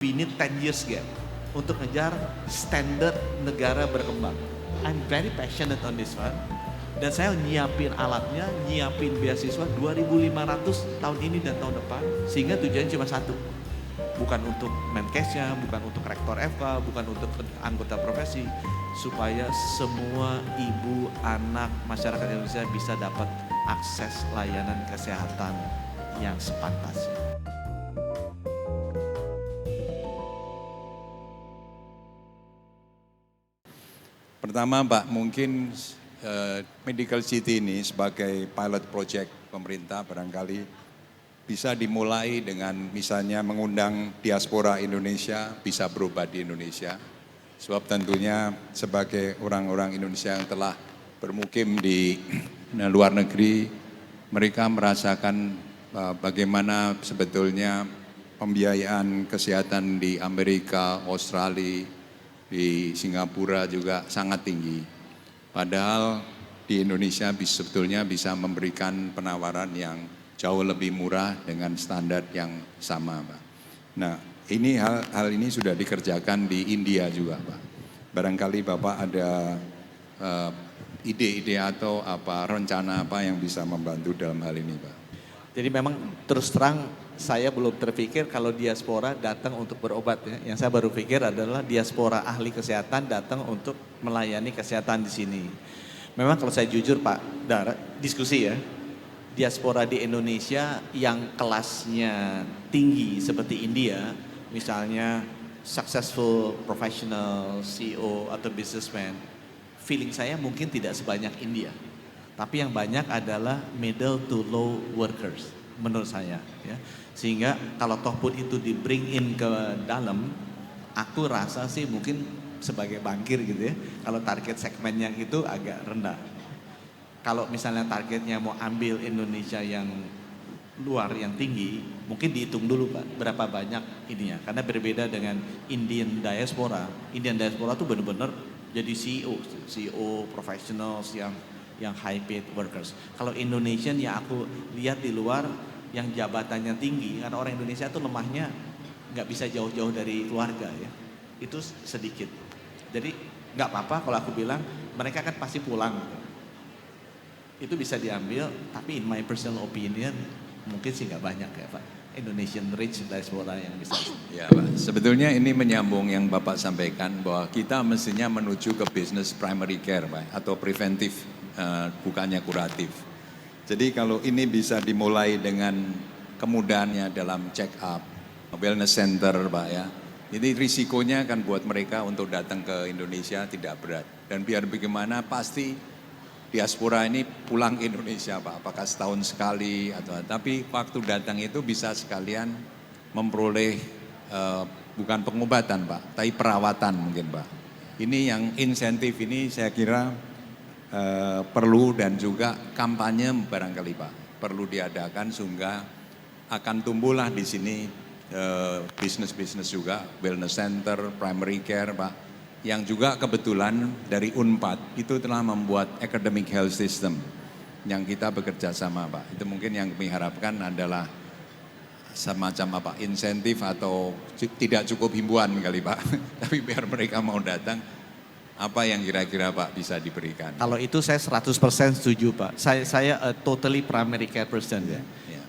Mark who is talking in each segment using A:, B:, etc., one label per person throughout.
A: We need 10 years gap untuk ngejar standar negara berkembang. I'm very passionate on this one. Dan saya nyiapin alatnya, nyiapin beasiswa 2.500 tahun ini dan tahun depan. Sehingga tujuannya cuma satu. Bukan untuk Menkesnya, bukan untuk rektor FK, bukan untuk anggota profesi. Supaya semua ibu, anak, masyarakat Indonesia bisa dapat akses layanan kesehatan yang sepantasnya.
B: Pertama Pak, mungkin Medical City ini sebagai pilot project pemerintah barangkali bisa dimulai dengan misalnya mengundang diaspora Indonesia bisa berobat di Indonesia. Sebab tentunya sebagai orang-orang Indonesia yang telah bermukim di luar negeri, mereka merasakan bagaimana sebetulnya pembiayaan kesehatan di Amerika, Australia, di Singapura juga sangat tinggi. Padahal di Indonesia sebetulnya bisa memberikan penawaran yang jauh lebih murah dengan standar yang sama, Pak. Nah, ini hal ini sudah dikerjakan di India juga, Pak. Barangkali Bapak ada ide-ide atau rencana apa yang bisa membantu dalam hal ini, Pak?
A: Jadi memang terus terang saya belum terpikir kalau diaspora datang untuk berobat ya. Yang saya baru pikir adalah diaspora ahli kesehatan datang untuk melayani kesehatan di sini. Memang kalau saya jujur Pak Dara, diskusi ya, diaspora di Indonesia yang kelasnya tinggi seperti India, misalnya successful professional, CEO atau businessman, feeling saya mungkin tidak sebanyak India. Tapi yang banyak adalah middle to low workers menurut saya ya. Sehingga kalau toh pun itu di bring in ke dalam, aku rasa sih mungkin sebagai bankir gitu ya, kalau target segmennya itu agak rendah. Kalau misalnya targetnya mau ambil Indonesia yang luar yang tinggi, mungkin dihitung dulu Pak berapa banyak ininya. Karena berbeda dengan Indian diaspora. Indian diaspora tuh benar-benar jadi CEO professionals yang high paid workers. Kalau Indonesian ya aku lihat di luar yang jabatannya tinggi, karena orang Indonesia tuh lemahnya nggak bisa jauh-jauh dari keluarga ya, itu sedikit. Jadi nggak apa-apa kalau aku bilang mereka kan pasti pulang, itu bisa diambil. Tapi in my personal opinion mungkin sih nggak banyak ya Pak, Indonesian rich diaspora yang bisa.
B: Ya Pak, sebetulnya ini menyambung yang Bapak sampaikan bahwa kita mestinya menuju ke business primary care Pak, atau preventif, bukannya kuratif. Jadi kalau ini bisa dimulai dengan kemudahannya dalam check up, wellness center Pak ya. Jadi risikonya kan buat mereka untuk datang ke Indonesia tidak berat. Dan biar bagaimana pasti diaspora ini pulang ke Indonesia Pak. Apakah setahun sekali atau tapi waktu datang itu bisa sekalian memperoleh bukan pengobatan Pak, tapi perawatan mungkin Pak. Ini yang insentif ini saya kira perlu dan juga kampanye barangkali Pak perlu diadakan sehingga akan tumbuhlah di sini bisnis-bisnis juga, wellness center, primary care Pak, yang juga kebetulan dari Unpad itu telah membuat academic health system yang kita bekerja sama Pak. Itu mungkin yang kami harapkan adalah semacam insentif atau tidak cukup himbauan kali Pak, tapi biar mereka mau datang. Apa yang kira-kira Pak bisa diberikan?
A: Kalau itu saya 100% setuju Pak. Saya totally primary care person ya.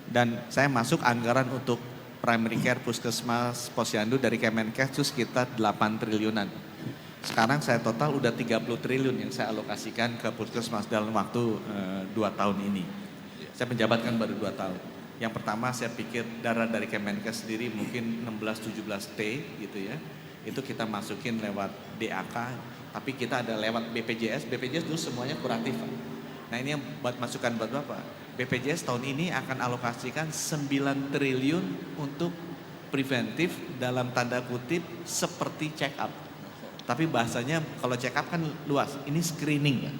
A: Dan saya masuk anggaran untuk primary care puskesmas posyandu dari Kemenkes itu sekitar 8 triliunan. Sekarang saya total udah 30 triliun yang saya alokasikan ke puskesmas dalam waktu 2 tahun ini. Saya menjabatkan baru 2 tahun. Yang pertama saya pikir dari Kemenkes sendiri mungkin 16-17 T gitu ya. Itu kita masukin lewat DAK. Tapi kita ada lewat BPJS dulu semuanya kuratif. Nah ini yang buat masukan buat Bapak. BPJS tahun ini akan alokasikan 9 triliun untuk preventif dalam tanda kutip seperti check up. Tapi bahasanya kalau check up kan luas, ini screening ya.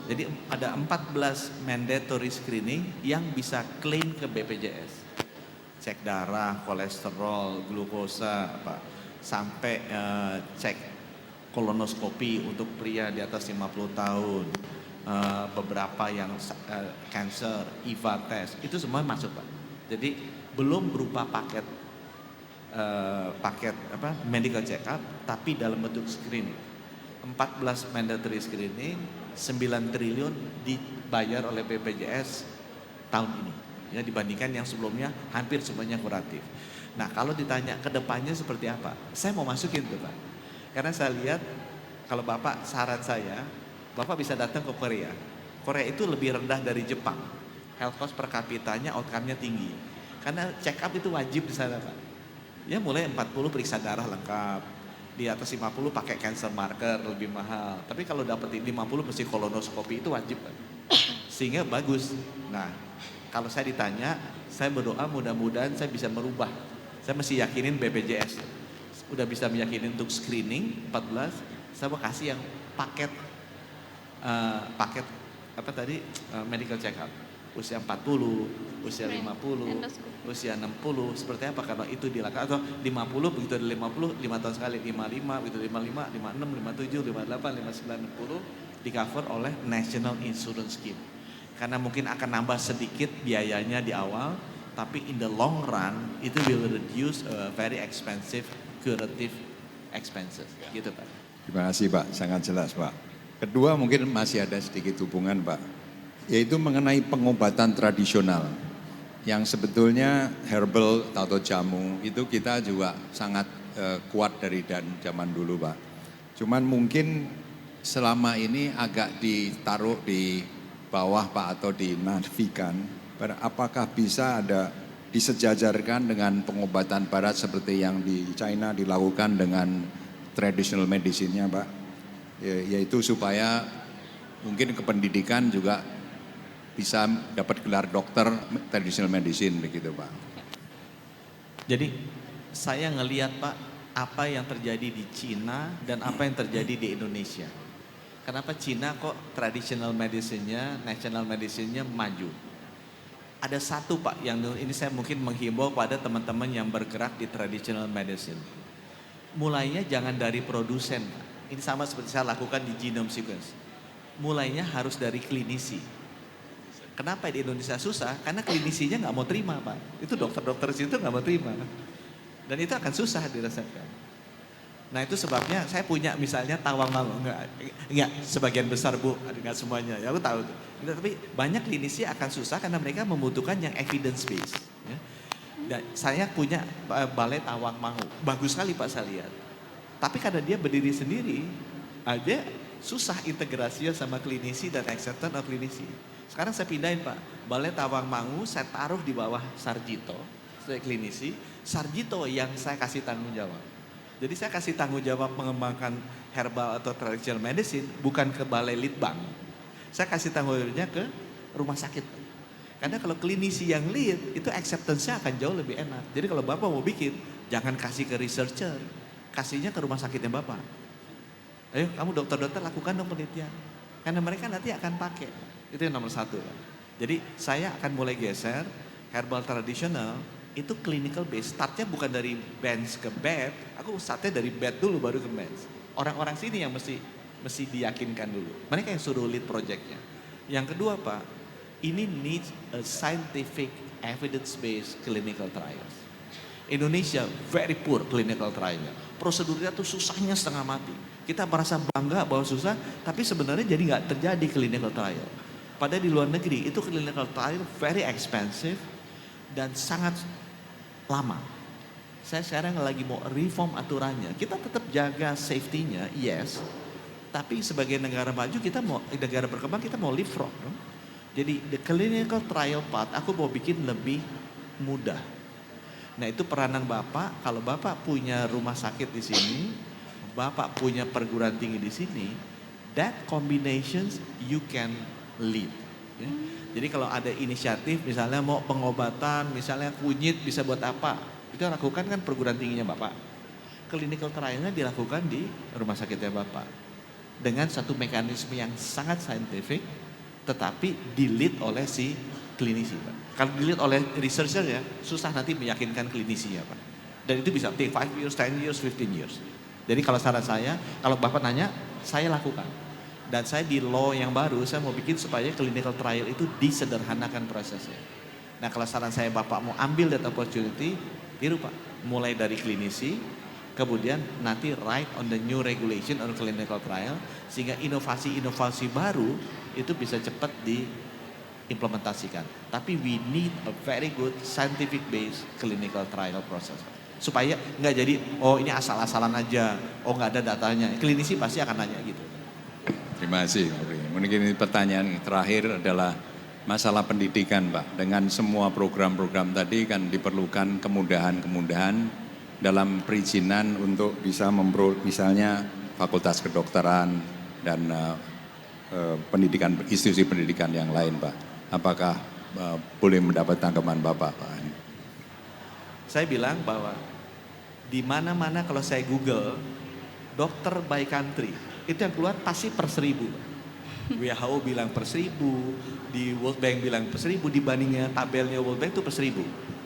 A: Jadi ada 14 mandatory screening yang bisa klaim ke BPJS. Cek darah, kolesterol, glukosa, sampai cek kolonoskopi untuk pria di atas 50 tahun, beberapa yang cancer, IVA test, itu semua masuk Pak. Jadi belum berupa paket paket medical check up tapi dalam bentuk screening. 14 mandatory screening, 9 triliun dibayar oleh BPJS tahun ini. Ya, dibandingkan yang sebelumnya hampir semuanya kuratif. Nah, kalau ditanya ke depannya seperti apa? Saya mau masukin tuh, Pak. Karena saya lihat kalau Bapak, saran saya, Bapak bisa datang ke Korea. Korea itu lebih rendah dari Jepang. Health cost per kapitanya, outcome-nya tinggi. Karena check up itu wajib di sana, Pak. Ya mulai 40 periksa darah lengkap. Di atas 50 pakai cancer marker lebih mahal. Tapi kalau dapetin 50 mesti kolonoskopi itu wajib, Pak. Sehingga bagus. Nah, kalau saya ditanya, saya berdoa mudah-mudahan saya bisa merubah. Saya mesti yakinin BPJS. Udah bisa meyakinin untuk screening 14, saya mau kasih yang paket medical check up. Usia 40, usia 50, usia 60, seperti apa kalau itu dilakukan, atau 50 begitu ada 50, 5 tahun sekali, 55, begitu 55, 56, 57, 58, 59, 60 di cover oleh National Insurance Scheme. Karena mungkin akan nambah sedikit biayanya di awal, tapi in the long run itu will reduce very expensive curative expenses, gitu Pak.
B: Terima kasih Pak, sangat jelas Pak. Kedua mungkin masih ada sedikit hubungan Pak, yaitu mengenai pengobatan tradisional yang sebetulnya herbal atau jamu itu kita juga sangat kuat dari zaman dulu Pak. Cuman mungkin selama ini agak ditaruh di bawah Pak atau dinafikan, apakah bisa ada disejajarkan dengan pengobatan barat seperti yang di China dilakukan dengan traditional medicine-nya Pak, yaitu supaya mungkin kependidikan juga bisa dapat gelar dokter traditional medicine begitu Pak.
A: Jadi saya ngelihat Pak apa yang terjadi di Cina dan apa yang terjadi di Indonesia. Kenapa Cina kok traditional medicine-nya, national medicine-nya maju? Ada satu Pak yang ini saya mungkin menghimbau pada teman-teman yang bergerak di traditional medicine. Mulainya jangan dari produsen Pak. Ini sama seperti saya lakukan di genome sequence. Mulainya harus dari klinisi. Kenapa di Indonesia susah? Karena klinisinya nggak mau terima Pak. Itu dokter-dokter situ nggak mau terima. Dan itu akan susah dirasakan. Nah itu sebabnya saya punya misalnya tawang-tawang, enggak sebagian besar Bu, enggak semuanya, ya aku tahu. Tapi banyak klinisi akan susah karena mereka membutuhkan yang evidence based. Ya. Dan saya punya balai tawang mangu, bagus sekali Pak saya lihat. Tapi karena dia berdiri sendiri, aja susah integrasinya sama klinisi dan acceptance of klinisi. Sekarang saya pindahin Pak, balai tawang mangu saya taruh di bawah Sarjito, sebagai klinisi, Sarjito yang saya kasih tanggung jawab. Jadi saya kasih tanggung jawab mengembangkan herbal atau traditional medicine bukan ke balai litbang. Saya kasih tanggung jawabnya ke rumah sakit. Karena kalau klinisi yang lead itu acceptance-nya akan jauh lebih enak. Jadi kalau Bapak mau bikin, jangan kasih ke researcher, kasihnya ke rumah sakitnya Bapak. Ayo kamu dokter-dokter lakukan dong penelitian. Karena mereka nanti akan pakai. Itu yang nomor satu. Jadi saya akan mulai geser herbal tradisional itu clinical base, startnya bukan dari bench ke bed, aku startnya dari bed dulu baru ke bench. Orang-orang sini yang mesti diyakinkan dulu. Mereka yang suruh lead projectnya. Yang kedua Pak, ini needs a scientific evidence based clinical trials. Indonesia very poor clinical trialnya. Prosedurnya tuh susahnya setengah mati. Kita merasa bangga bahwa susah, tapi sebenarnya jadi nggak terjadi clinical trial. Padahal di luar negeri itu clinical trial very expensive dan sangat lama. Saya sekarang lagi mau reform aturannya. Kita tetap jaga safety-nya, yes. Tapi sebagai negara maju kita mau, negara berkembang kita mau leapfrog. No? Jadi the clinical trial part aku mau bikin lebih mudah. Nah itu peranan Bapak. Kalau Bapak punya rumah sakit di sini, Bapak punya perguruan tinggi di sini, that combinations you can lead. Ya? Jadi kalau ada inisiatif misalnya mau pengobatan, misalnya kunyit bisa buat apa, itu lakukan kan perguruan tingginya Bapak. Clinical trialnya dilakukan di rumah sakitnya Bapak. Dengan satu mekanisme yang sangat scientific, tetapi di-lead oleh si klinisi Pak. Kalau di-lead oleh researcher ya, susah nanti meyakinkan klinisinya Pak. Dan itu bisa take 5 years, 10 years, 15 years. Jadi kalau saran saya, kalau Bapak nanya, saya lakukan. Dan saya di law yang baru, saya mau bikin supaya clinical trial itu disederhanakan prosesnya. Nah kalau saran saya Bapak mau ambil that opportunity, tiru Pak. mulai dari klinisi, kemudian nanti write on the new regulation on clinical trial, sehingga inovasi-inovasi baru itu bisa cepat diimplementasikan. Tapi we need a very good scientific based clinical trial process. Supaya nggak jadi, oh ini asal-asalan aja, oh nggak ada datanya. Klinisi pasti akan nanya gitu.
B: Terima kasih. Mungkin ini pertanyaan terakhir adalah masalah pendidikan, Pak. Dengan semua program-program tadi kan diperlukan kemudahan-kemudahan dalam perizinan untuk bisa misalnya fakultas kedokteran dan pendidikan, institusi pendidikan yang lain, Pak. Apakah boleh mendapat tanggapan Bapak, Pak?
A: Saya bilang bahwa di mana-mana kalau saya Google dokter by country, itu yang keluar pasti per 1000. WHO bilang per 1000, di World Bank bilang per 1000, dibandingnya tabelnya World Bank itu per 1000.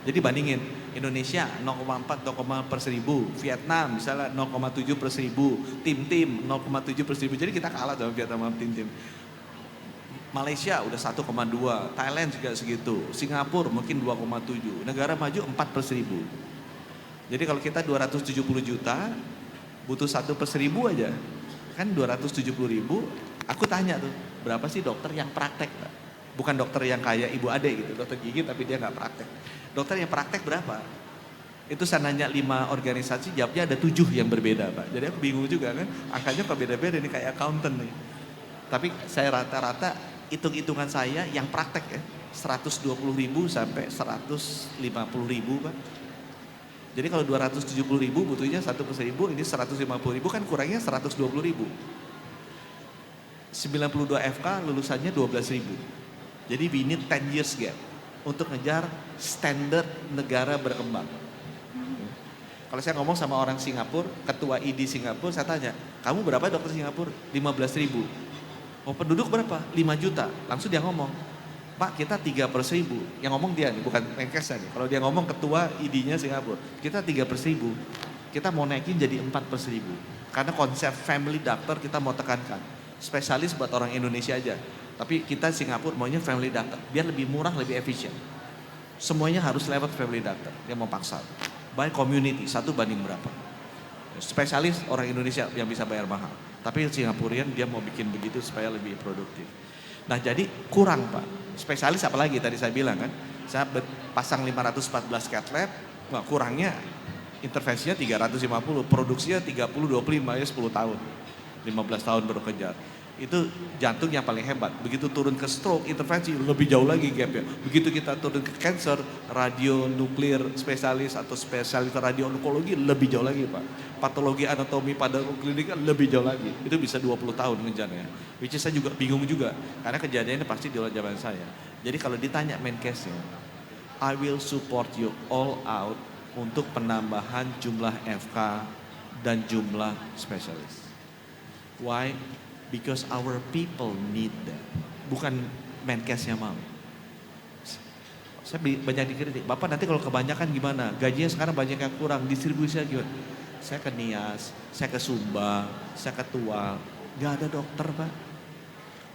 A: Jadi bandingin, Indonesia 0,4 per 1000, Vietnam misalnya 0,7 per 1000, tim-tim 0,7 per 1000, jadi kita kalah sama Vietnam sama tim-tim. Malaysia udah 1,2, Thailand juga segitu, Singapura mungkin 2,7, negara maju 4 per 1000. Jadi kalau kita 270 juta, butuh 1 per 1000 aja, kan 270 ribu, aku tanya tuh, berapa sih dokter yang praktek, Pak? Bukan dokter yang kayak ibu ade gitu, dokter gigi tapi dia nggak praktek. Dokter yang praktek berapa? Itu saya nanya 5 organisasi, jawabnya ada 7 yang berbeda, Pak. Jadi aku bingung juga kan, angkanya kok beda-beda, ini kayak accountant nih. Tapi saya rata-rata, hitung-hitungan saya yang praktek ya, 120 ribu sampai 150 ribu, Pak. Jadi kalau 270 ribu butuhnya 1 per 1000, ini 150 ribu kan kurangnya 120 ribu. 92 FK lulusannya 12 ribu. Jadi we need 10 years gap untuk ngejar standar negara berkembang. Kalau saya ngomong sama orang Singapura, ketua ID Singapura, saya tanya, kamu berapa dokter Singapura? 15 ribu. Oh penduduk berapa? 5 juta. Langsung dia ngomong, Pak kita 3 per 1000. Yang ngomong dia nih, bukan Menkes nih. Kalau dia ngomong ketua ID-nya Singapura, kita 3 per 1000. Kita mau naikin jadi 4 per 1000. Karena konsep family doctor kita mau tekankan. Spesialis buat orang Indonesia aja. Tapi kita Singapura maunya family doctor, biar lebih murah, lebih efisien. Semuanya harus lewat family doctor, dia mau paksa. By community, 1 banding berapa. Spesialis orang Indonesia yang bisa bayar mahal. Tapi Singapurian dia mau bikin begitu supaya lebih produktif. Nah jadi kurang Pak. Spesialis apalagi tadi saya bilang kan. Saya pasang 514 cath lab, nah, kurangnya intervensinya 350, produksinya 30-25 ya 10 tahun. 15 tahun baru kejar. Itu jantung yang paling hebat. Begitu turun ke stroke, intervensi lebih jauh lagi gapnya. Begitu kita turun ke cancer, radio nuklir spesialis atau spesialis radio onkologi lebih jauh lagi Pak. Patologi anatomi pada klinik lebih jauh lagi. Itu bisa 20 tahun ngejarnya. Which is saya juga bingung juga. Karena kejadiannya pasti di luar zaman saya. Jadi kalau ditanya Menkesnya, I will support you all out untuk penambahan jumlah FK dan jumlah spesialis. Why? Because our people need that. Bukan Menkesnya mau. Saya banyak dikritik. Bapak nanti kalau kebanyakan gimana? Gajinya sekarang banyak yang kurang, distribusinya gimana? Saya ke Nias, saya ke Sumba, saya ke Tual. Gak ada dokter Pak.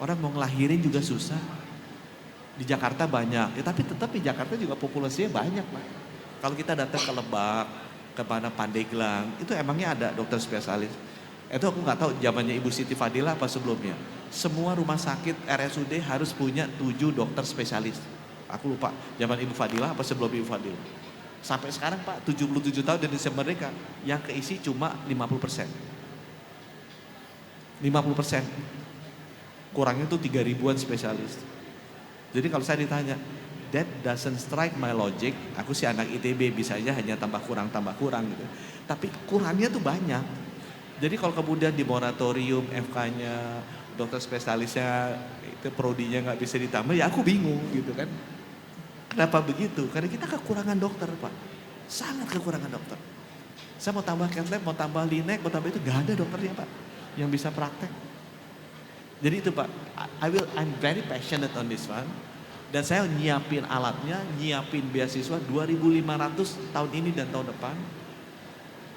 A: Orang mau ngelahirin juga susah. Di Jakarta banyak, ya, tapi tetap di Jakarta juga populasinya banyak Pak. Kalau kita datang ke Lebak, ke mana Pandeglang, itu emangnya ada dokter spesialis. Itu aku nggak tahu zamannya Ibu Siti Fadila apa sebelumnya. Semua rumah sakit RSUD harus punya 7 dokter spesialis. Aku lupa zaman Ibu Fadila apa sebelum Ibu Fadila. Sampai sekarang Pak 77 tahun Indonesia Merdeka yang keisi cuma 50%. 50%. Kurangnya tuh 3 ribuan spesialis. Jadi kalau saya ditanya, that doesn't strike my logic. Aku sih anak ITB bisa aja hanya tambah kurang gitu. Tapi kurangnya tuh banyak. Jadi kalau kemudian di moratorium FK-nya, dokter spesialisnya, itu prodinya nggak bisa ditambah, ya aku bingung gitu kan. Kenapa begitu? Karena kita kekurangan dokter Pak. Sangat kekurangan dokter. Saya mau tambah cath lab, mau tambah linek, mau tambah itu, nggak ada dokternya Pak. Yang bisa praktek. Jadi itu Pak, I'm very passionate on this one. Dan saya nyiapin alatnya, nyiapin beasiswa 2.500 tahun ini dan tahun depan.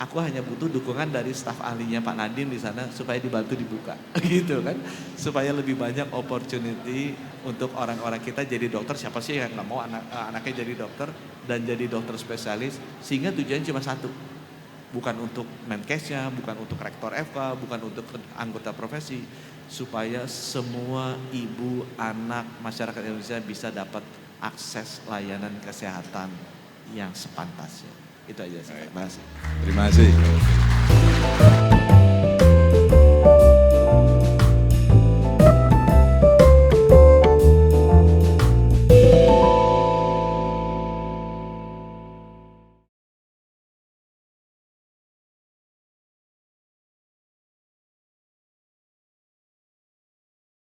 A: Aku hanya butuh dukungan dari staf ahlinya Pak Nadiem di sana supaya dibantu dibuka, gitu kan, supaya lebih banyak opportunity untuk orang-orang kita jadi dokter. Siapa sih yang nggak mau anaknya jadi dokter dan jadi dokter spesialis, sehingga tujuannya cuma satu, bukan untuk Menkesnya, bukan untuk rektor FK, bukan untuk anggota profesi, supaya semua ibu, anak, masyarakat Indonesia bisa dapat akses layanan kesehatan yang sepantasnya. Itu aja sih. Terima kasih.
B: Terima kasih.